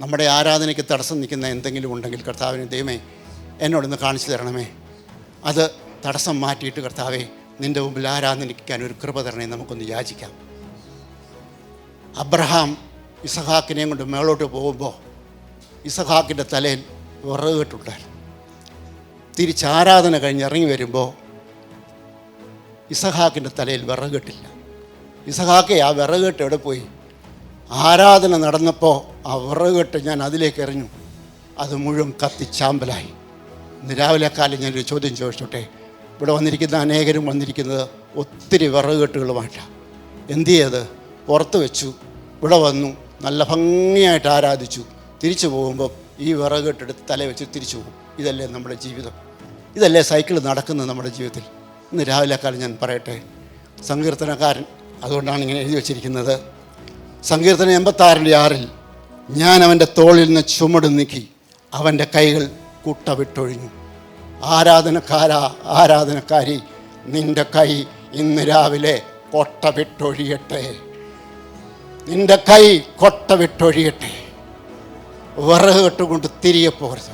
നമ്മുടെ ആരാധനയ്ക്ക് തടസ്സം നിൽക്കുന്ന എന്തെങ്കിലും ഉണ്ടെങ്കിൽ കർത്താവിന് ദൈവമേ എന്നോടൊന്ന് കാണിച്ചു തരണമേ. അത് തടസ്സം മാറ്റിയിട്ട് കർത്താവെ നിൻ്റെ മുമ്പിൽ ആരാധനിക്കാൻ ഒരു കൃപ തരണേ നമുക്കൊന്ന് യാചിക്കാം. അബ്രഹാം ഇസഹാക്കിനെയും കൊണ്ട് മേളോട്ട് പോകുമ്പോൾ ഇസഹാക്കിൻ്റെ തലയിൽ വിറകുകെട്ടുണ്ടായിരുന്നു. തിരിച്ചാരാധന കഴിഞ്ഞ് ഇറങ്ങി വരുമ്പോൾ ഇസഹാക്കിൻ്റെ തലയിൽ വിറകുകെട്ടില്ല. ഇസഹാക്കെ ആ വിറകുകെട്ട് എവിടെ പോയി? ആരാധന നടന്നപ്പോൾ ആ വിറകുകെട്ട് ഞാൻ അതിലേക്ക് എറിഞ്ഞു, അത് മുഴുവൻ കത്തിച്ചാമ്പലായി. ഇന്ന് രാവിലെ കാലം ഞാനൊരു ചോദ്യം ചോദിച്ചോട്ടെ. ഇവിടെ വന്നിരിക്കുന്ന അനേകരും വന്നിരിക്കുന്നത് ഒത്തിരി വിറകുകെട്ടുകളുമായിട്ടാണ്. എന്തു ചെയ്ത് പുറത്ത് വെച്ചു, ഇവിടെ വന്നു നല്ല ഭംഗിയായിട്ട് ആരാധിച്ചു, തിരിച്ചു പോകുമ്പോൾ ഈ വിറകുകെട്ടെടുത്ത് തല വെച്ച് തിരിച്ചു പോകും. ഇതല്ലേ നമ്മുടെ ജീവിതം? ഇതല്ലേ സൈക്കിൾ നടക്കുന്നത് നമ്മുടെ ജീവിതത്തിൽ? ഇന്ന് രാവിലെ കാലം ഞാൻ പറയട്ടെ, സങ്കീർത്തനക്കാരൻ അതുകൊണ്ടാണ് ഇങ്ങനെ എഴുതി വച്ചിരിക്കുന്നത്. സങ്കീർത്തനം 86:6 ഞാൻ അവൻ്റെ തോളിൽ നിന്ന് ചുമട് നീക്കി, അവൻ്റെ കൈകൾ കുട്ട വിട്ടൊഴിഞ്ഞു. ആരാധനക്കാരി, നിൻ്റെ കൈ ഇന്ന് രാവിലെ കൊട്ട വിട്ടൊഴിയട്ടെ. നിൻ്റെ കൈ കൊട്ട വിട്ടൊഴിയട്ടെ. വിറക് കെട്ടുകൊണ്ട് തിരികെ പോകരുത്.